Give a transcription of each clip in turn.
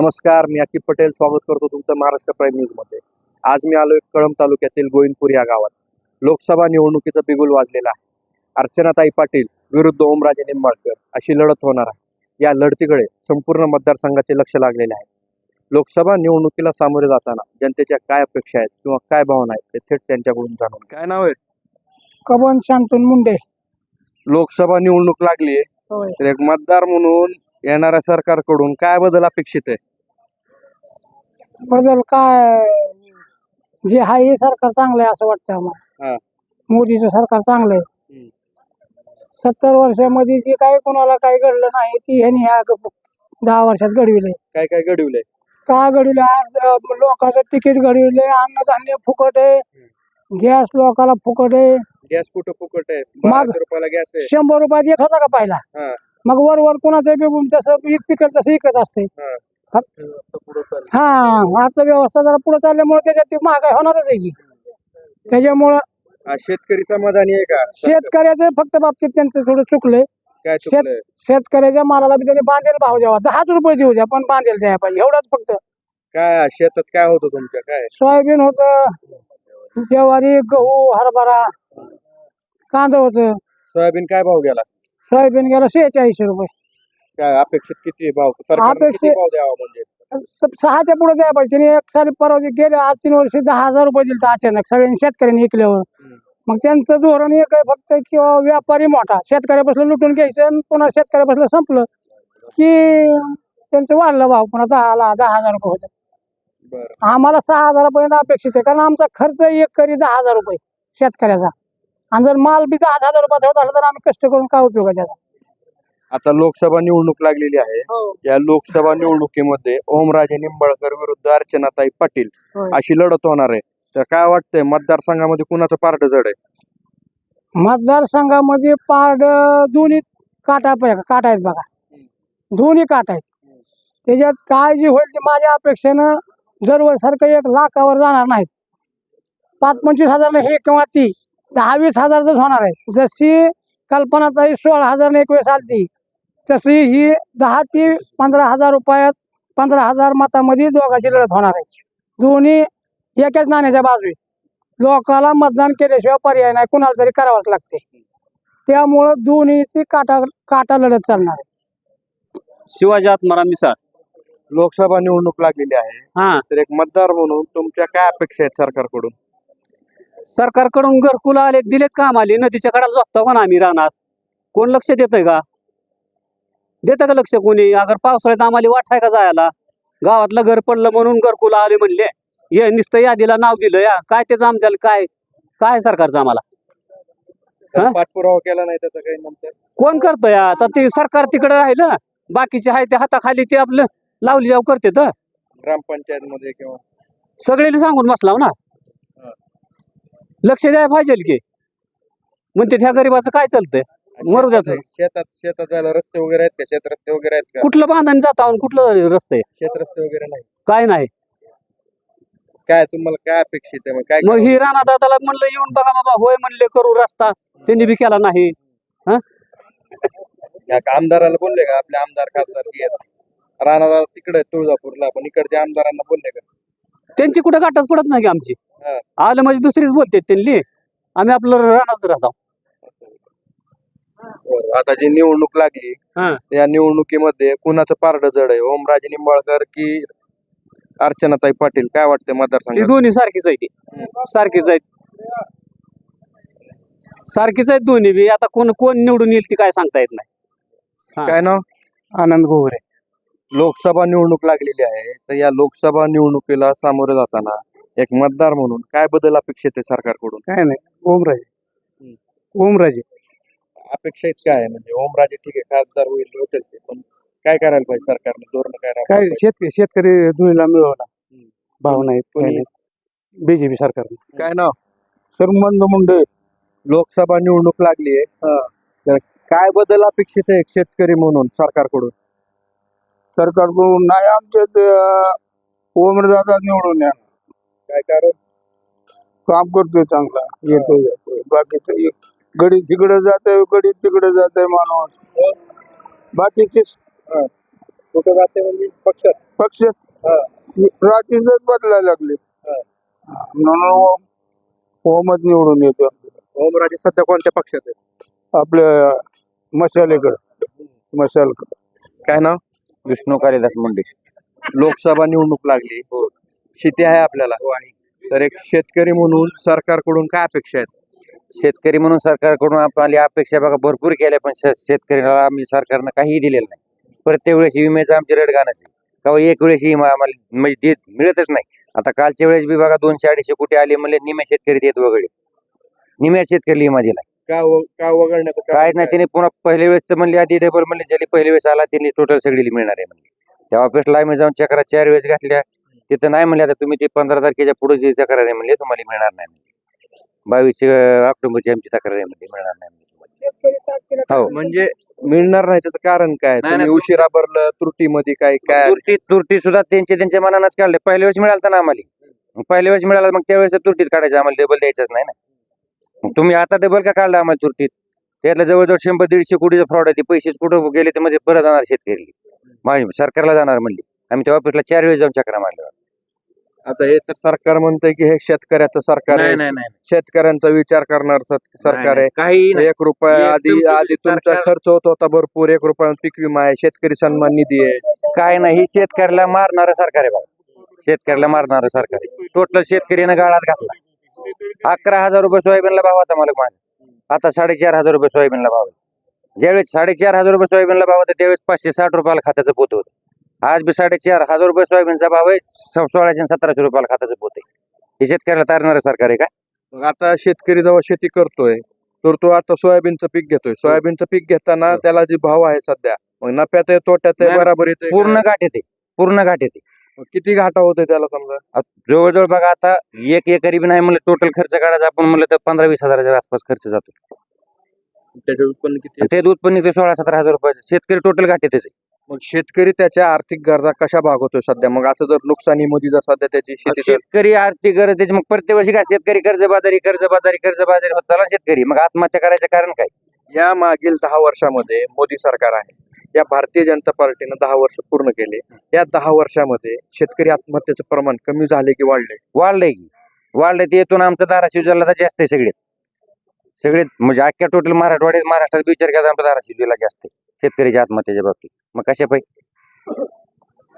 नमस्कार, मी अकिब पटेल स्वागत करतो तुमचं महाराष्ट्र प्राईम न्यूज मध्ये। आज मी आलोय कळंब तालुक्यातील गोविंदपूर या गावात। लोकसभा निवडणुकीचं बिगुल वाजलेलं आहे। अर्चनाताई पाटील विरुद्ध ओमराजे निंबाळकर अशी लढत होणार आहे। या लढतीकडे संपूर्ण मतदारसंघाचे लक्ष लागलेले आहे। लोकसभा निवडणुकीला सामोरे जाताना जनतेच्या काय अपेक्षा आहेत किंवा काय भावना आहेत ते थेट त्यांच्याकडून जाणून। काय नाव आहे? कबन शांतून मुंडे। लोकसभा निवडणूक लागली आहे, तर एक मतदार म्हणून येणाऱ्या सरकारकडून काय बदल अपेक्षित आहे? बदल काय जे आहे हे सरकार चांगलं आहे असं वाटतं आम्हाला। मोदीचं सरकार चांगलं आहे। 70 वर्षामध्ये जे काही कोणाला काही घडलं नाही ती ह्यांनी ह्या 10 वर्षात घडविले। काय काय घडविलंय? काय घडविले? आज लोकांचं तिकीट घडविले, अन्नधान्य फुकट आहे, गॅस लोकांना फुकट आहे। गॅस कुठं फुकट आहे? मग 12 रुपयाला गॅस आहे। 100 रुपयात येत होता का पहिला? मग वर कोणाचं बी तसं एक पिकट तसं विकत असते। अर्थव्यवस्था जरा पुढे चालल्यामुळे त्याच्यात ती महागाई होणारच आहे की। त्याच्यामुळं शेतकरी समाधानी आहे का? शेतकऱ्याचं फक्त बाबतीत त्यांचं थोडं चुकलंय। काय चुकलंय? शेतकऱ्याच्या मालाला बी त्यांनी बांधेल भाव द्यावा, 10 रुपये देऊ द्या पण बांधेल द्यायला पाहिजे, एवढंच फक्त। काय शेतात काय होतं तुमच्या? काय सोयाबीन होतं, ज्वारी, गहू, हरभरा, कांदा होतं। सोयाबीन काय भाव गेला? सोयाबीन गेला 46 रुपये। काय अपेक्षित किती भाव? सरकारने किती भाव द्यावा? म्हणजे 6च्या पुढे द्यायला पाहिजे। त्यांनी एक साली परवा गेले 3 वर्षी 10,000 रुपये दिले अचानक सगळ्यांनी शेतकऱ्यांनी ऐकल्यावर। मग त्यांचं धोरण एक आहे फक्त किंवा व्यापारी मोठा शेतकऱ्यापासून लुटून घ्यायचं आणि पुन्हा शेतकऱ्यापासून संपलं की त्यांचं वाढलं भाव, पुन्हा 10,000 रुपये होतं। आम्हाला 6,000 पर्यंत अपेक्षित आहे, कारण आमचा खर्च एकरी 10,000 रुपये शेतकऱ्याचा, आणि जर माल बी 10,000 रुपयाचा होत आला तर आम्ही कष्ट करून काय उपयोग आहे त्याचा? आता लोकसभा निवडणूक लागलेली आहे। या लोकसभा निवडणुकीमध्ये ओमराजे निंबाळकर विरुद्ध अर्चनाताई पाटील अशी लढत होणार आहे। तर काय वाटतंय मतदारसंघामध्ये कुणाचं पारड जड आहे? मतदारसंघामध्ये पारड दोन्ही काटा आहेत बघा, दोन्ही काट आहेत। त्याच्यात काय जे होईल ते माझ्या अपेक्षेनं दरवर्षासारखं 1 लाखावर जाणार नाहीत। 5-25 हजार हे किंवा ती 10-20 हजारच होणार आहे। जशी कल्पनाताई 16,000 एक वेळेस आलती, तशी ही 10 ते 15 हजार रुपयात 15,000 मतामध्ये दोघांची लढत होणार आहे। दोन्ही एकाच नाण्याच्या बाजू आहे। लोकाला मतदान केल्याशिवाय पर्याय नाही, कुणाला तरी करावंच लागते। त्यामुळं दोन्हीची काटा लढत चालणार आहे। शिवाजी आत्माराम मिसाळ। लोकसभा निवडणूक लागलेली आहे, तर एक मतदार म्हणून तुमच्या काय अपेक्षा आहेत सरकारकडून? सरकारकडून घरकुल आले, दिलेत का आम्हाला? नदीच्या कडाला झोपतो का ना आम्ही रानात? कोण लक्ष देतंय का? देतं का लक्ष कोणी? अगर पावसाळ्यात आम्हाला वाट आहे का जायला? गावातलं घर पडलं म्हणून घरकुल आले म्हणले, हे नुसतं यादीला नाव दिलं या काय त्याचं आमच्याला काय सरकारचं आम्हाला पाठपुरावा केला नाही त्याचा काही नंतर कोण करतं या? तर ते सरकार तिकडे राहिलं, बाकीचे आहे ते हाताखाली ते आपलं लावली जाऊ करते तर ग्रामपंचायत मध्ये किंवा सगळ्याला सांगून बसलाव ना, लक्ष द्यायला पाहिजे की। म्हणते त्या गरीबाचं काय चालतंय? मरू द्याचं। शेतात जायला रस्ते वगैरे आहेत का? शेत रस्ते वगैरे आहेत का? कुठलं बांधण जाता कुठलं रस्ते? शेत रस्ते वगैरे नाही, काय नाही। काय तुम्हाला काय अपेक्षित आहे? मग ही राणा दादाला म्हणलं येऊन बघा बाबा, होय म्हणले करू रस्ता, त्यांनी बी केला नाही। आमदाराला बोलले का? आपले आमदार खासदार राणा दादा तिकडे तुळजापूरला, पण इकडच्या आमदारांना बोलले का? त्यांची कुठं गाठच पडत नाही की आमची। आलं म्हणजे दुसरीच बोलते त्यांनी, आम्ही आपलं राहणारच राहतो। आता जी निवडणूक लागली, या निवडणुकीमध्ये कुणाचं पारड जड आहे? ओमराजे निंबाळकर की अर्चनाताई पाटील? काय वाटतंय मतदारसंघात? दोन्ही सारखीच आहे, ती सारखीच आहेत दोन्ही बी। आता कोण निवडून येईल ती काय सांगता येत नाही। काय नाव? आनंद गोरे। लोकसभा निवडणूक लागलेली आहे, तर या लोकसभा निवडणुकीला सामोरे जाताना एक मतदार म्हणून काय बदल अपेक्षित आहे सरकारकडून? काय नाही, ओमराजे अपेक्षित काय आहे? म्हणजे ओमराजे ठीक आहे, खासदार होईल होतील ते, पण काय करायला पाहिजे सरकारने? धोरण काय? शेतकरी धुळीला मिळवला भाव नाही बीजेपी सरकारने। काय नाव? सरमंद मुंडे। लोकसभा निवडणूक लागली आहे, तर काय बदल अपेक्षित आहे शेतकरी म्हणून सरकारकडून? सरकारकडून नाही, आमच्या ओमराजा निवडून या। काय कारण? काम करतोय चांगला, येतोय बाकीचं गडी तिकडे जात आहे, गडी तिकडे जात आहे माणूस, बाकीचे कुठं जाते म्हणजे पक्षात? पक्ष हा. रात्रीच बदलायला लागले हा. म्हणून होमच निवडून येतो ओमराजे सध्या कोणत्या पक्षात आहे? आपल्या मशालकडे काय नाव? विष्णू कालिदास मुंडे. लोकसभा निवडणूक लागली. शेती आहे आपल्याला. तर एक शेतकरी म्हणून सरकारकडून काय अपेक्षा आहेत? शेतकरी म्हणून सरकारकडून आपली अपेक्षा बघा भरपूर केल्या, पण शेतकऱ्याला आम्ही सरकारनं काहीही दिलेलं नाही. प्रत्येक वेळेस विम्याचं आमची रडगाणच आहे. का एक वेळेस विमा आम्हाला म्हणजे मिळतच नाही. आता कालच्या वेळेस बी बघा 200-250 कोटी आले म्हणले, निम्या शेतकरी देत वगैरे, निम्या शेतकरी विमा दिला का वगळण्याचं कारण काहीच नाही. काय? त्यांनी पुन्हा पहिल्या वेळेस तर म्हणले आधी डबल म्हणले, ज्याला पहिल्या वेळेस आला त्यांनी टोटल सगळी मिळणार आहे म्हणले. त्या ऑफिसला आम्ही जाऊन चक्रा 4 वेळेस घातल्या, तिथं नाही म्हणले आता तुम्ही ते 15 तारखेच्या पुढे जी तक्रार आहे म्हणले तुम्हाला मिळणार नाही म्हणले. 22 ऑक्टोबरची आमची तक्रार आहे म्हणले, मिळणार नाही म्हणले. हो, म्हणजे मिळणार नाही त्याचं कारण काय? नाही, तुम्ही नाही. उशिरा भरलं, त्रुटीमध्ये काय तुरटी सुद्धा त्यांच्या मनानच काढले. पहिल्या वेळेस मिळालं ना आम्हाला, पहिल्या वेळेस मिळाला मग त्यावेळेस तुरटीत काढायचं, आम्हाला डबल द्यायचंच नाही ना. मग तुम्ही आता डबल का काढला आम्हाला तुरटीत? त्यातलं जवळजवळ 100-150 कोटीचं फ्रॉड आहे. ते पैसे कुठं गेले ते मध्ये परत जाणार शेतकरी, सरकारला जाणार म्हणले. आम्ही त्या ऑफिसला 4 वेळेस जाऊन चक्रा मारल्या. आता हे तर सरकार म्हणतंय की हे शेतकऱ्याचं सरकार आहे, नाही शेतकऱ्यांचा विचार करणार सरकार आहे. काही नाही. 1 रुपया आधी एकदम आधी तुमचा सरकार- खर्च होत होता भरपूर. 1 रुपया पीक विमा आहे, शेतकरी सन्मान निधी आहे. काय नाही, ही शेतकऱ्याला मारणारं सरकार आहे बघा. शेतकऱ्याला मारणारं सरकार आहे. टोटल शेतकरीनं गाळात घातला. 11,000 रुपये सोयाबीनला भाव होता मला माझा, आता 4,500 रुपये सोयाबीनला भाव आहे. ज्यावेळेस 4,500 रुपये सोयाबीनला भाव होता त्यावेळेस 560 रुपयाला खात्याचं पोत होतं. आज बी 4,500 रुपये सोयाबीनचा भाव आहे, 1600-1700 रुपयाला खात्याचं पोत आहे. हे शेतकऱ्याला तारणारं सरकार आहे का? मग आता शेतकरी जेव्हा शेती करतोय तर तो आता सोयाबीनचं पीक घेतोय. सोयाबीनचं पीक घेताना त्याला जे भाव आहे सध्या, मग नफ्यात आहे, तोट्यात आहे, नाही, बराबर येते? पूर्ण घाट येते, पूर्ण घाट येते. किती घाटा होतोय त्याला समजा? जवळजवळ बघा आता 1 एकरी बी नाही म्हणलं, टोटल खर्च काढायचा आपण म्हणलं तर 15-20 हजाराच्या आसपास खर्च जातो. त्याचे उत्पन्न किती? आणि ते उत्पन्न निघते 16-17 हजार रुपये. शेतकरी टोटल घाट येतेच आहे. मग शेतकरी त्याच्या आर्थिक गरजा कशा भागवतोय सध्या? मग असं जर नुकसानीमध्ये जर सध्या त्याची शेती शेतकरी आर्थिक गरज त्याची, मग प्रत्येक वर्षी काय शेतकरी कर्जबाजारी होत चालला शेतकरी, मग आत्महत्या करायचं कारण काय? या मागील 10 वर्षामध्ये मोदी सरकार आहे, या भारतीय जनता पार्टीनं 10 वर्ष पूर्ण केले. या 10 वर्षामध्ये शेतकरी आत्महत्येचं प्रमाण कमी झाले की वाढले? वाढलंय ते येथून आमचं धाराशिव जिल्हा जास्त आहे. सगळे म्हणजे अख्ख्या टोटल महाराष्ट्रात विचार केला आमच्या धाराशिव जिल्हा जास्त आहे शेतकऱ्याच्या आत्महत्येच्या बाबतीत. मग कशा पाहिजे?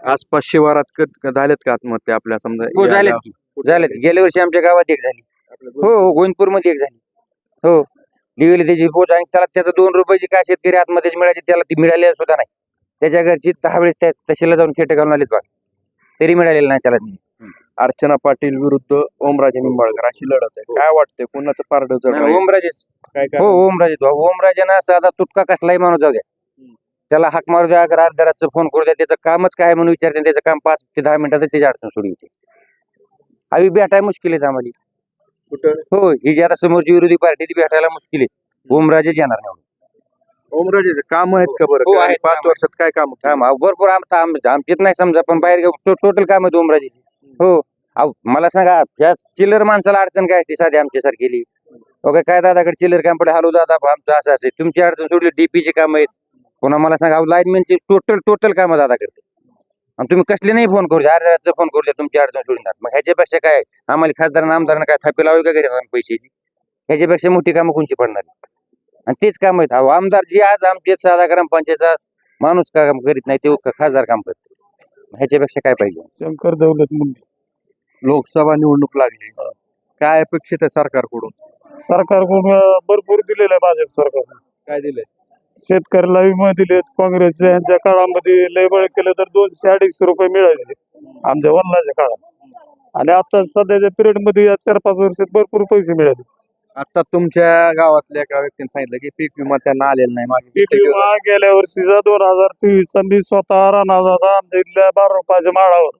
आसपास शिवारात झालेत का आत्महत्या आपल्या समजा? हो, झालेत. गेल्या वर्षी आमच्या गावात एक झाली. हो, गोविंदपूर मध्ये एक झाली. हो, दिवेली त्याची पोच, आणि त्याचा 2 रुपयाची काय शेतकरी आत्महत्याची मिळायची, त्याला ती मिळाली सुद्धा नाही. त्याच्या घरची 10 वेळेस त्या तहसीलला जाऊन खेटे घालून आलीत बघ, तरी मिळालेलं नाही त्याला. अर्चना पाटील विरुद्ध ओमराजे निंबाळकर अशी लढत आहे. काय वाटतंय कोणाचं पारडं जड राहील? ओमराजेच. काय हो, ओमराजेनं साधा तुटका कसलाही माणूस जाऊ द्या, त्याला हाक मारू द्या, अगर अर्ध्याराचं फोन करू द्या, त्याचं कामच काय म्हणून विचारते, त्याचं काम 5 ते 10 मिनिटात त्याची अडचण सोडून येते. आम्ही भेटाय मुश्किल आहे आम्हाला. कुठं? हो, ही जी आता समोरची विरोधी पार्टी ती भेटायला मुश्किल आहे. ओमराजेच येणार नाही. ओमराजेचे काम आहेत का बरं? हो, काय आहेत. 5 वर्षात काय काम? भरपूर आमचीच नाही समजा, पण बाहेर टोटल काम आहेत ओमराजेची. हो, मला सांगा, या चिल्लर माणसाला अडचण काय असते साधी आमच्यासारखी? ओके, काय दादाकडे चिल्लर काम पडे, हॅलो दादा आमचं असं असेल, तुमची अडचण सोडली, डीपीची काम आहेत. पुन्हा मला सांगा, लाईनमॅनची टोटल काम दादा करते, आणि तुम्ही कसले नाही फोन करू द्या, अर्ध्याचा फोन करू द्या, तुमची अडचण सोडून. मग ह्याच्यापेक्षा काय आम्हाला खासदारांना आमदारांना काय थापी लावू का घरी पैशाची? ह्याच्यापेक्षा मोठी कामं कोणची पडणार? आणि तेच काम आहेत. आमदार जी आज आमचे साधा ग्रामपंचायतचा माणूस काम करीत नाही, ते खासदार काम करते. ह्याच्यापेक्षा काय पाहिजे? शंकर दौलत मुंडे. लोकसभा निवडणूक लागली, काय अपेक्षित आहे सरकारकडून? सरकारकडून भरपूर दिलेलं आहे भाजप सरकारने. काय दिलंय? शेतकऱ्याला विमा दिलेत. काँग्रेसच्या यांच्या काळामध्ये लय बळ केलं तर 200-250 रुपये मिळाले आमच्या वडिलांच्या काळात, आणि आता सध्याच्या पिरियड मध्ये या 4-5 वर्षात भरपूर पैसे मिळाले. आता तुमच्या गावातल्या एका व्यक्तीने सांगितलं की पीक विमा त्यांना आलेला नाही. मागे पीक विमा गेल्या वर्षीचा 2023चा मी स्वतः राहणार आमच्या इथल्या 12 रुपयाच्या माळावर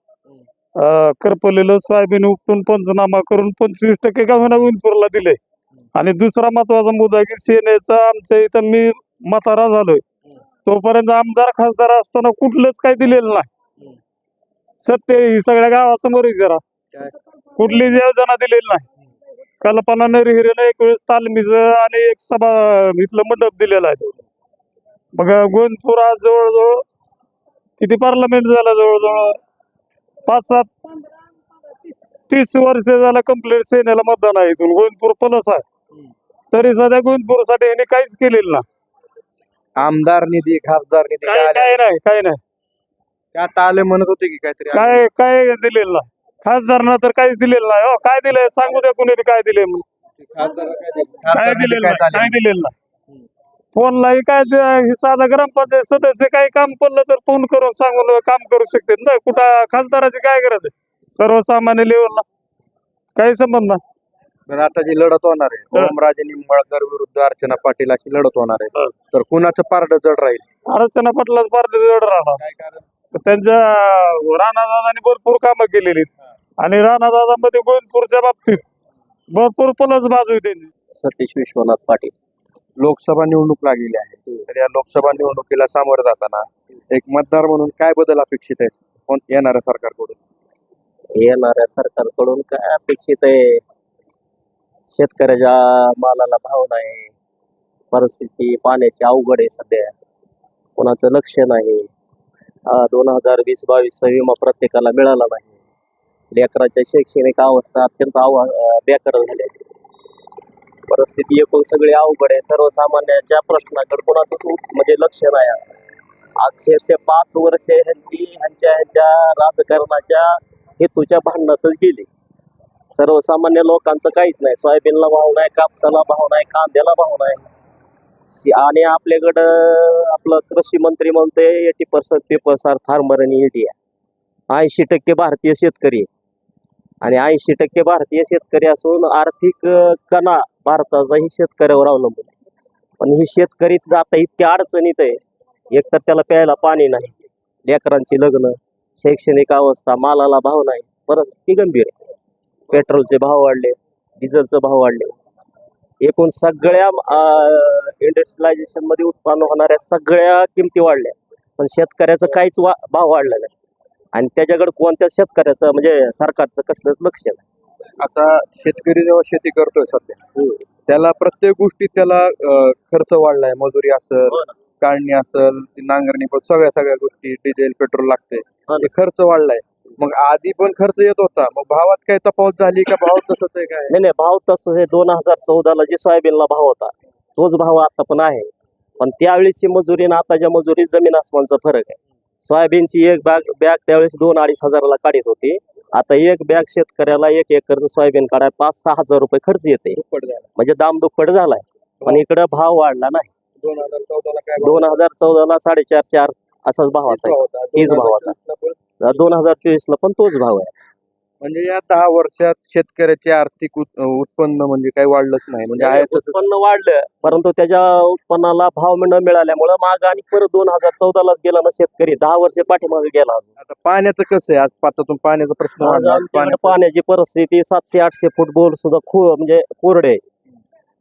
करपलेलं सोयाबीन उपटून पंचनामा करून 25% गव्हाणा विनपूरला दिले. आणि दुसरा महत्वाचा मुद्दा की सेनेचा आमच्या इथं मी म्हातारा झालोय, तोपर्यंत आमदार खासदार असताना कुठलंच काही दिलेलं नाही. सत्य ही सगळ्या गावासमोर जरा कुठलीच योजना दिलेली नाही. कल्पना नरहिरेनं 1 वेळेस तालमीचं आणि 1 सभा इथलं मंडप दिलेला आहे. बघा, गोविंदपूर आज जवळजवळ किती पार्लमेंट झालं जवळजवळ 5-7 30 वर्ष झालं कंप्लीट सेनेला मतदान आहे. इथून गोविंदपूर प्लस आहे, तरी सध्या गोविंदपूरसाठी ह्यांनी काहीच केलेलं ना. आमदार निधी खासदार निधी काय आले? काय नाही ते आता आले म्हणत होते की काहीतरी आले. काय दिलेलं नाही. खासदारनं तर काहीच दिलेलं नाही. हो काय दिलंय सांगू द्या कुणी काय दिले म्हणून. खासदाराला काय दिलं? काय खासदार निधी दिलेलं काय नाही, चालेल? काय दिलेलं नाही. फोनलाही काय हे साधा ग्रामपंचायत सदस्य काही काम पडलं तर फोन करून सांगून काम करू शकते ना. कुठं खासदाराची काय गरज आहे? सर्वसामान्य लेवलला काही संबंध नाही. तर आता जी लढत होणार आहे हं. ओमराजे निंबाळकर विरुद्ध अर्चना पाटील अशी लढत होणार आहे, हं. तर कुणाचं पारड जड राहील? अर्चना पाटलाच पार्टी जड राहणार. काय कारण? त्यांच्या राणादादांनी भरपूर कामं केलेली आणि राणादादामध्ये गोविंदपूरच्या बाबतीत भरपूर पलस बाजू आहे त्यांची. सतीश विश्वनाथ पाटील. लोकसभा निवडणूक लागलेली आहे, तर या लोकसभा निवडणुकीला सामोरं जाताना एक मतदार म्हणून काय बदल अपेक्षित आहे येणाऱ्या सरकारकडून? येणाऱ्या सरकारकडून काय अपेक्षित आहे? शेतकऱ्याच्या मालाला भाव नाही, परिस्थिती पाण्याची अवघड आहे सध्या, कोणाचं लक्ष नाही. 2020-22 विमा प्रत्येकाला मिळाला नाही. लेकरांच्या शैक्षणिक अवस्था अत्यंत बेकार झाली. परिस्थिती एकूण सगळी अवघड आहे. सर्वसामान्यांच्या प्रश्नाकडे कोणाचंच म्हणजे लक्ष नाही. असं अक्षरशः 5 वर्ष ह्यांच्या राजकारणाच्या हेतूच्या भांडणातच गेली. सर्वसामान्य लोकांचं काहीच नाही. सोयाबीनला भाव नाही, कापसाला भाव नाही, कांद्याला भाव नाही. आणि आपल्याकडं आपलं कृषी मंत्री म्हणते 80% peoples are farmer in India. 80% भारतीय शेतकरी आहे. आणि 80% भारतीय शेतकरी असून आर्थिक कणा भारताचाही शेतकऱ्यावर अवलंबून आहे. पण ही शेतकरी आता इतक्या अडचणीत आहे, एकतर त्याला प्यायला पाणी नाही, लेकरांची लग्न, शैक्षणिक अवस्था, मालाला भाव नाही, परिस्थिती गंभीर आहे. पेट्रोलचे भाव वाढले, डिझेलचे भाव वाढले, एकूण सगळ्या इंडस्ट्रियलायझेशन मध्ये उत्पन्न होणाऱ्या सगळ्या किमती वाढल्या, पण शेतकऱ्याचं काहीच भाव वाढला नाही. आणि त्याच्याकडे कोणत्या शेतकऱ्याचं म्हणजे सरकारचं कसलंच लक्ष नाही. आता शेतकरी जेव्हा शेती करतोय सध्या, त्याला प्रत्येक गोष्टीत त्याला खर्च वाढलाय. मजुरी असेल, काढणी असेल, ती नांगरणी, पण सगळ्या गोष्टी, डिझेल पेट्रोल लागते, ते खर्च वाढलाय. मग आधी पण खर्च येत होता, मग भावात काय तफावत झाली का? भाव तसंच आहे काय? नाही, भाव तसं 2014ला जे सोयाबीनला भाव होता तोच भाव आता पण आहे. पण त्यावेळेसची मजुरी आणि आताच्या मजुरीत जमीन आसमानचा फरक आहे. सोयाबीनची एक बॅग त्यावेळेस 2-2.5 हजाराला काढत होती. आता एक बॅग शेतकऱ्याला 1 एकरचं सोयाबीन काढायला 5-6 हजार रुपये खर्च येते. दुप्पट झाला. म्हणजे दाम दुप्पट झालाय. पण इकडं भाव वाढला नाही. 2014ला काय 2014ला 4.5-4 असाच भाव असायचा. तीच भाव होता. 2024ला पण तोच भाव आहे. म्हणजे या 10 वर्षात शेतकऱ्याचे आर्थिक उत्पन्न म्हणजे काही वाढलंच नाही. म्हणजे आहे तसंच. उत्पन्न वाढलं, परंतु त्याच्या उत्पन्नाला भाव न मिळाल्यामुळे माग आणि परत 2014ला गेला ना शेतकरी, 10 वर्ष पाठीमागे गेला. आता पाण्याचं कसं आहे? आज पातातून पाण्याचा प्रश्न वाढला. आमच्याकडे पाण्याची परिस्थिती 700-800 फूट बोर सुद्धा म्हणजे कोरडे.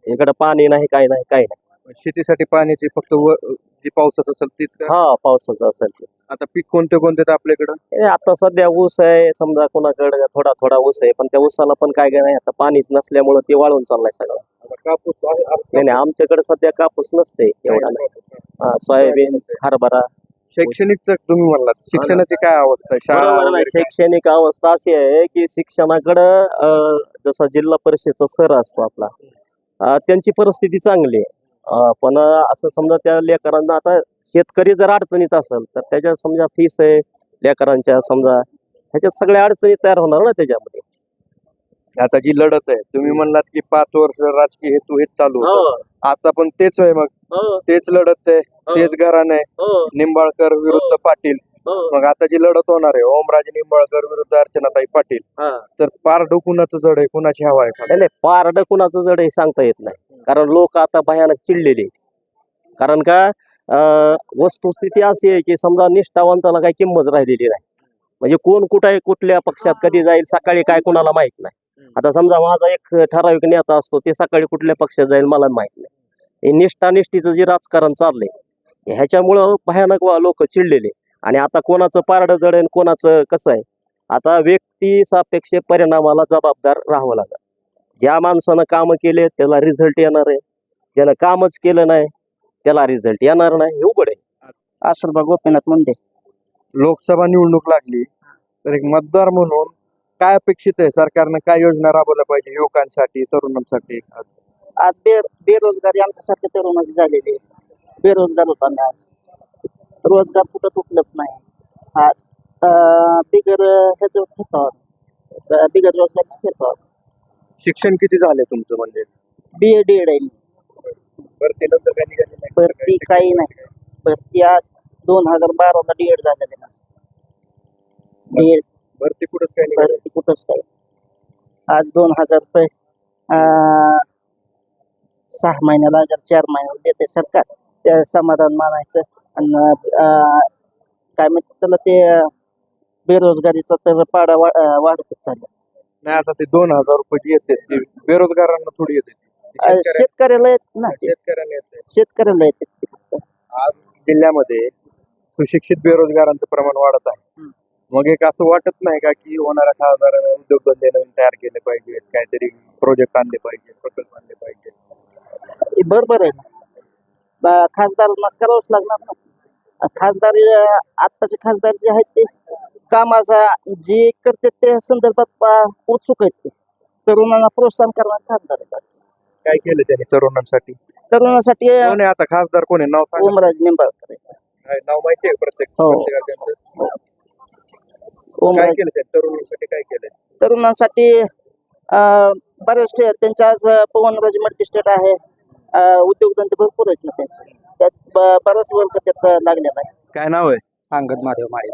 इकडे पाणी नाही, काही नाही, काही नाही. शेतीसाठी पाण्याची फक्त जे पावसाचं असेल तीच का? हा, पावसाचं असेल तेच. आता पीक कोणते आहेत आपल्याकडं? आता सध्या ऊस आहे, समजा कोणाकडे थोडा ऊस आहे, पण त्या ऊसाला पण काय नाही, आता पाणीच नसल्यामुळे ते वाळून चाललाय सगळं. आता कापूस नाही, आमच्याकडे सध्या कापूस नसते, एवढा नाही. सोयाबीन, हरभरा. शैक्षणिकचं तुम्ही म्हणलात, शिक्षणाची काय अवस्था आहे? शाळा बरोबर नाही. वगैरे काय? शैक्षणिक अवस्था अशी आहे की शिक्षणाकडं जसा जिल्हा परिषदचा सर असतो आपला, त्यांची परिस्थिती चांगली आहे. पण असं समजा त्या लेकरांना, आता शेतकरी जर अडचणीत असेल तर त्याच्या समजा फीस आहे लेकरांच्या, समजा ह्याच्यात सगळ्या अडचणी तयार होणार ना त्याच्यामध्ये. आता जी लढत आहे, तुम्ही म्हणलात की 5 वर्ष राजकीय हेतू हेच चालू होतं. आता पण तेच आहे, मग तेच लढत आहे, तेच घराणं आहे. निंबाळकर विरुद्ध पाटील. मग आता जी लढत होणार आहे ओमराजे निंबाळकर विरुद्ध अर्चनाताई पाटील, तर पारड कुणाचं जड आहे, कुणाची हवा आहे? नाही, पारड कुणाचं जड हे सांगता येत नाही. कारण लोक आता भयानक चिडलेले आहेत. कारण का वस्तुस्थिती अशी आहे की समजा निष्ठावंताला काही किंमत राहिलेली नाही. म्हणजे कोण कुठे कुठल्या पक्षात कधी जाईल, सकाळी काय कुणाला माहित नाही. आता समजा माझा एक ठराविक नेता असतो, ते सकाळी कुठल्या पक्षात जाईल मला माहित नाही. हे निष्ठेचं जे राजकारण चाललंय ह्याच्यामुळं भयानक लोक चिडलेले. आणि आता कोणाचं पारडं जड आहे, कोणाचं कसं आहे, आता व्यक्ती सापेक्ष परिणामाला जबाबदार राहावं लागेल. ज्या माणसानं कामं केले त्याला रिझल्ट येणार आहे, ज्यानं कामच केलं नाही त्याला रिझल्ट येणार नाही, हे उघड आहे. आसुरबा गोपीनाथ मुंडे. लोकसभा निवडणूक लागली तर एक मतदार म्हणून काय अपेक्षित आहे? सरकारनं काय योजना राबवल्या पाहिजे युवकांसाठी, तरुणांसाठी? आज बेरोजगारी आमच्यासारख्या तरुणाची झालेली आहे. बेरोजगार होतो आम्ही आज. रोजगार कुठंच उपलब्ध नाही. आज बिगर ह्याचं फिरतो आहोत. बिगर रोजगारचं फिरतो आहोत. शिक्षण किती झाले तुमचं? म्हणजे BA.D.ED आहे मी. भरतीनंतर काय निघाली नाही? भरती काही नाही. भरती आज 2012ला D.ED झालेलं आहे माझं. D.ED भरती कुठंच काय निघाली? भरती कुठंच काही. आज 2000 रुपये 6 महिन्याला अगर 4 महिन्याला देते सरकार, त्या समाधान मानायचं. आणि काय म्हणतात त्याला ते बेरोजगारीचा तर पाडा वाढतच चालला. नाही, आता ते 2000 रुपये जे येते ते बेरोजगारांना थोडी येते. शेतकऱ्याला येत ना ते. शेतकऱ्यांना येते. शेतकऱ्याला येते ते फक्त. आज जिल्ह्यामध्ये सुशिक्षित बेरोजगारांचं प्रमाण वाढत आहे. मग एक असं वाटत नाही का की होणाऱ्या खासदारांना उद्योगधंदे नवीन तयार केले पाहिजेत, काहीतरी प्रोजेक्ट आणले पाहिजे, प्रकल्प आणले पाहिजे? हे बरोबर आहे ना. खासदारांना करावंच लागणार ना. खासदार आत्ताचे खासदार जे आहेत ते कामाचा जे करते त्या संदर्भात उत्सुक आहेत. ते तरुणांना प्रोत्साहन करणार खासदार आहेत. काय केलं त्यांनी तरुणांसाठी? तरुणांसाठी कोण आहे आता खासदार? कोण आहे? नाव सांगा. ओमराजे निंबाळकर आहेत. काय नाव माहिती आहे प्रत्येक हो. प्रत्येकाचं? काय ओमराजे केलं त्यांनी तरुणांसाठी? काय केलं? तरुणांसाठी बरेच त्यांच्या आज पवनराजे मल्टीस्टेट आहे. उद्योगधंदे भरपूर आहेत ना त्यांचे. त्यात बराच वर्ग त्यात लागलेला आहे. काय नाव आहे? अंगद महादेव माळी.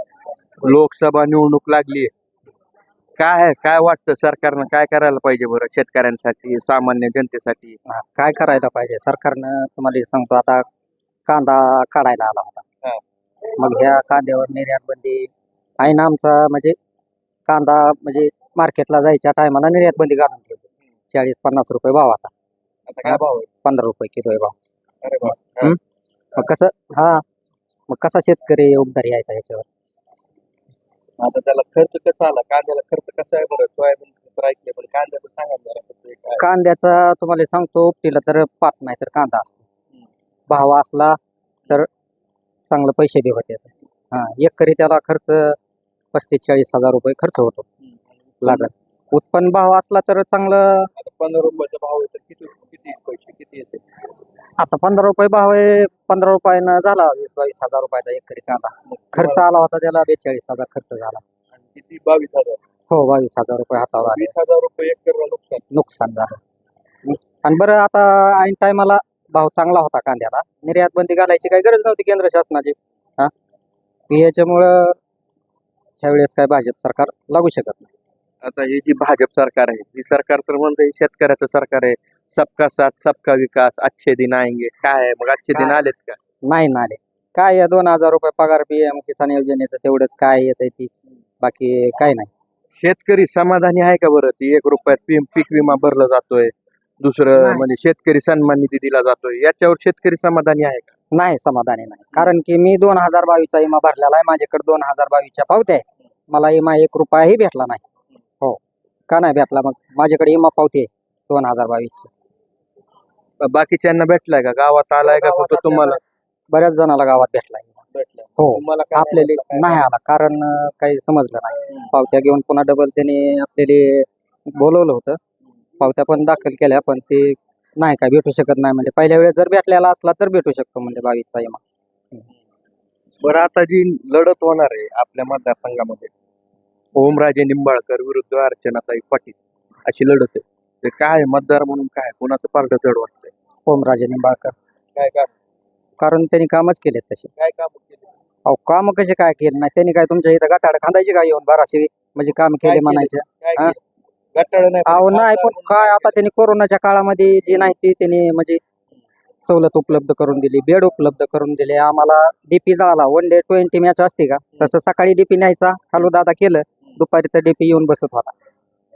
लोकसभा निवडणूक लागली. काय आहे? काय वाटतं सरकारनं काय करायला पाहिजे बरं शेतकऱ्यांसाठी, सामान्य जनतेसाठी? काय करायला पाहिजे सरकारनं? तुम्हाला हे सांगतो, आता कांदा काढायला आला होता. मग ह्या कांद्यावर निर्यात बंदी आहे ना. आमचा म्हणजे कांदा म्हणजे मार्केटला जायच्या टायमाला निर्यात बंदी घालून ठेवली. 40-50 रुपये भाव आता. आता काय भाव आहे? 15 रुपये किलो आहे भाव. अरे बाप. मग कसं मग कसा शेतकरी उबदार यायचा ह्याच्यावर? आता त्याला खर्च कसा आला? कांद्याला खर्च कसा आहे बरं? सोयाबीन तर ऐकले, पण कांद्याचं सांगा जरा कसं आहे, काय? कांद्याचा तुम्हाला सांगतो, उपटीला तर पात नाही तर कांदा असतो. भाव असला तर चांगले पैसे बी होते. एकरी त्याला खर्च 35-40 हजार रुपये खर्च होतो लागत. उत्पन्न भाव असला तर चांगलं. आता 15 रुपयाचा भाव आहे तर किती किती पैसे किती येते? आता 15 रुपये भाव आहे. 15 रुपयानं झाला 20-22 हजार रुपयाचा एकरी कांदा. खर्च आला होता त्याला 42 हजार खर्च झाला. आणि किती? 22,000. हो, 22 हजार रुपये हातावर आले. 20,000 रुपये एकरला नुकसान. नुकसान झालं. आणि बरं, आता ऐन टायमाला भाव चांगला होता कांद्याला. निर्यात बंदी घालायची काही गरज नव्हती केंद्र शासनाची. याच्यामुळं ह्यावेळेस काय भाजप सरकार लागू शकत नाही. आता हे जी भाजप सरकार आहे, ही सरकार तर म्हणते शेतकऱ्याचं सरकार आहे. सबका साथ सबका विकास, अच्छे दिन आएंगे. काय आहे मग? अच्छे दिन काय? आलेत का? नाही ना आले. काय या 2,000 रुपये पगार PM किसान योजनेचं तेवढंच काय येत आहे तीच, बाकी काय नाही. शेतकरी समाधानी आहे का बरं? ती 1 रुपयात पीक विमा भरला जातोय, दुसरं नाही. म्हणजे शेतकरी सन्मान निधी दिला जातोय, याच्यावर शेतकरी समाधानी आहे का? नाही, समाधानी नाही. कारण की मी 2022चा विमा भरलेला आहे. माझ्याकडे 2022च्या पावत्या आहे. मला विमा 1 रुपयाही भेटला नाही. हो, का नाही भेटला? मग माझ्याकडे विमा पावती आहे 2022ची. बाकीच्यांना भेटलाय का? गावात आलाय का फक्त तुम्हाला? बऱ्याच जणाला गावात भेटलाय. भेटलाय. हो, तुम्हाला काय आपल्याला भेटला? नाही आला. कारण काही समजलं नाही. पावत्या घेऊन पुन्हा डबल त्याने आपल्याला बोलवलं होतं. पावत्या पण दाखल केल्या, पण ते नाही काय भेटू शकत नाही म्हणजे. पहिल्या वेळेस जर भेटलेला असला तर भेटू शकतो म्हणजे 22चा विमा. बरं, आता जी लढत होणार आहे आपल्या मतदारसंघामध्ये, ओमराजे निंबाळकर विरुद्ध अर्चनाताई पाटील अशी लढत आहे. ते काय मतदार म्हणून काय कोणाचं पारडं जड वाटतंय? ओमराजे निंबाळकर. काय काम? कारण त्यांनी कामच केलेत तसे. काय काम केले? अहो, काम कसे काय केले नाही त्यांनी? काय तुमच्या इथं गटाड खांदायची काय येऊन 1200 म्हणजे काम काय केले केलं? म्हणायचं? काय हा? केलं? गटाळ नाही. अहो नाही, पण काय आता त्यांनी कोरोनाच्या काळामध्ये जी नाही ती त्यांनी म्हणजे सवलत उपलब्ध करून दिली, बेड उपलब्ध करून दिले आम्हाला. डीपी जळाला, 1 डे 20 मॅच असते का, तसं सकाळी डीपी न्यायचा, हॅलो दादा केलं, दुपारी तर डीपी येऊन बसत होता.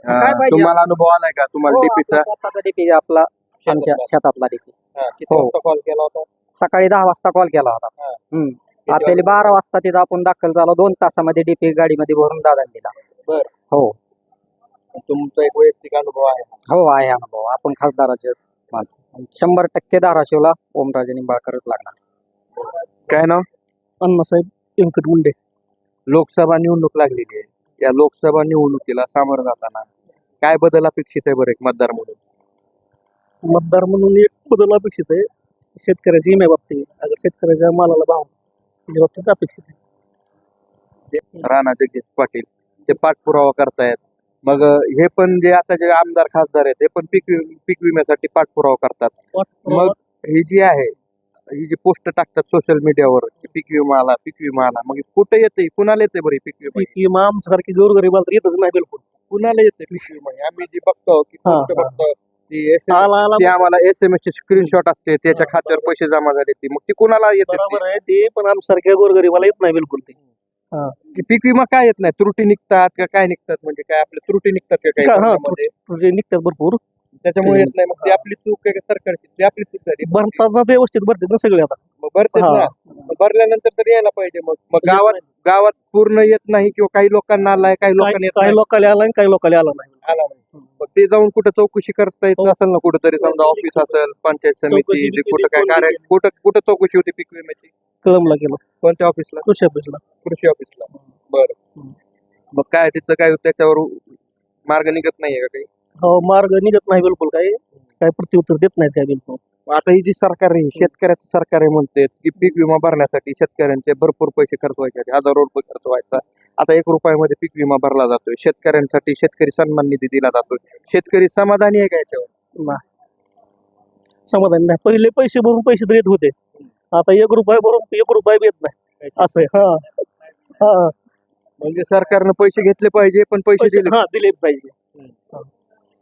काय पाहिजे? तुम्हाला अनुभव आलाय का तुम्हाला डीपीचा? डीपी आपला आमच्या शेतातला डीपी. किती हो. वाजता कॉल केला होता? सकाळी 10 वाजता कॉल केला होता. आपल्याला 12 वाजता तिथं आपण दाखल झालो. 2 तासामध्ये डीपी गाडीमध्ये भरून दादाने दिला. बरं. हो तुमचा एक वैयक्तिक अनुभव आहे? हो, आहे अनुभव. आपण खासदाराचे माणसं 100% धाराशिवला ओमराजे निंबाळकरच लागणार. काय नाव? अण्णासाहेब व्यंकट मुंडे. लोकसभा निवडणूक लागलेली आहे. या लोकसभा निवडणुकीला सामोरं जाताना काय बदल अपेक्षित आहे बरं एक मतदार म्हणून? मतदार म्हणून एक बदल अपेक्षित आहे. शेतकऱ्याची विम्या बाबतीत अगर शेतकऱ्याच्या मालाला भाव त्याच्या बाबतीत अपेक्षित आहे. राणा जगजित पाटील ते पाठपुरावा करतायत. मग हे पण जे आता जे आमदार खासदार आहेत ते पण पीक विम्यासाठी पाठपुरावा करतात. मग ही जी आहे ही जी पोस्ट टाकतात सोशल मीडियावर की पीक विमा आला मग कुठे येते कुणाला येते बरं पीक विमा? पीक विमा आमच्यासारखी गोरगरीबाला तर येतच नाही बिलकुल. कुणाला येते पीक विमा? आम्ही जी बघतो की हा, पोस्ट हा. बघतो ती SMS आला आला ती आम्हाला SMS चे स्क्रीनशॉट असते त्याच्या खात्यावर पैसे जमा झाले ती मग ती कुणाला येते? बरोबर आहे ते, पण आमच्यासारख्या गोरगरीबाला येत नाही बिलकुल ते. की पीक विमा काय येत नाही? त्रुटी निघतात का काय निघतात म्हणजे काय आपल्या त्रुटी निघतात का काही हा, कामामध्ये? तुझे निघतात भरपूर. त्याच्यामुळे येत नाही. मग ती आपली चूक आहे का सरकारची? ती आपली चूक झाली. भरताना व्यवस्थित भरतात ना सगळे आता. मग भरतेच हा. ना. मग भरल्यानंतर तर यायला पाहिजे. मग गावात पूर्ण येत नाही किंवा काही लोकांना आलाय काही लोकांना येत काही नाही. लोकांना आला आणि काही लोकांना आला नाही. आला नाही. मग ते जाऊन कुठं चौकशी करता येत हो. असेल ना कुठेतरी समजा केली, ऑफिस असेल पंचायत चौकशी समिती केली, कुठं काय कोण कार्य केली? कुठं चौकशी होती पीक विम्याची? कळमला गेलो कोणत्या ऑफिसला? कृषी ऑफिसला. कृषी ऑफिसला. बरं. मग काय तिथं काय त्याच्यावर मार्ग निघत नाहीये का काही? हो, मार्ग निघत नाही बिलकुल. काही प्रत्युत्तर देत नाही त्या बिलकुल. आता ही जी सरकार आहे शेतकऱ्याचं सरकार आहे म्हणते की पीक विमा भरण्यासाठी शेतकऱ्यांचे भरपूर पैसे खर्च व्हायचे हजारो रुपये खर्च व्हायचा. आता ₹1 पीक विमा भरला जातोय. शेतकऱ्यांसाठी शेतकरी सन्मान निधी दिला जातोय. शेतकरी समाधानी आहे का याच्यावर? समाधान नाही. पहिले पैसे भरून पैसे देत होते. आता ₹1 भरून ₹1 बी येत नाही. असं आहे. हा हा म्हणजे सरकारनं पैसे घेतले पाहिजे पण पैसे दिले. हा दिले पाहिजे.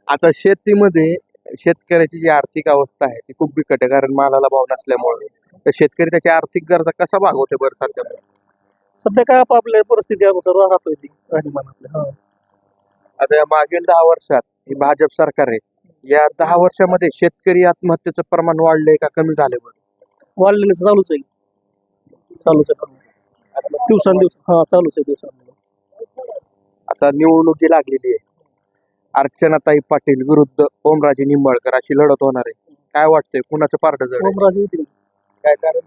आता शेतीमध्ये शेतकऱ्याची जी आर्थिक अवस्था आहे ती खूप बिकट आहे कारण मालाला भाव नसल्यामुळे. तर शेतकरी त्याच्या आर्थिक गरजा कसा भागवते बरं सध्या? सध्या काय आपापल्या परिस्थितीनुसार राहतोय ती राहणीमानातल्या. हा. आता या मागील 10 वर्षात ही भाजप सरकार आहे. या 10 वर्षामध्ये शेतकरी आत्महत्येचं प्रमाण वाढलंय का कमी झालंय बरं? वाढलेलं चालूच आहे. दिवसांदिवस चालूच आहे दिवसांदिवस. आता निवडणूक जी लागलेली आहे अर्चनाताई पाटील विरुद्ध ओमराजे निंबाळकर अशी लढत होणार आहे. काय वाटतंय कुणाचं पारडं जड आहे? ओमराजे येतील. काय कारण?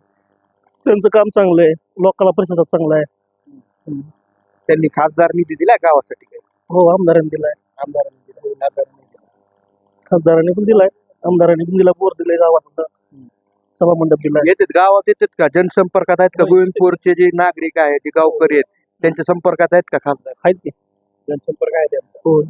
त्यांचं काम चांगलं आहे. लोकांना प्रतिसाद चांगला आहे. त्यांनी खासदार निधी दिलाय गावासाठी काय? हो, आमदारांनी दिलाय. आमदारांनी दिलाय, खासदारांनी दिलाय. खासदारांनी पण दिलाय. आमदारांनी पण दिला. बोर दिलाय गावात. सभा मंडप दिलाय. येतात गावात येतात का जनसंपर्कात आहेत का? गोविंदपूरचे जे नागरिक आहेत जे गावकरी आहेत त्यांच्या संपर्कात आहेत का खासदार? आहेत की. जनसंपर्क आहे त्यांचा. हो.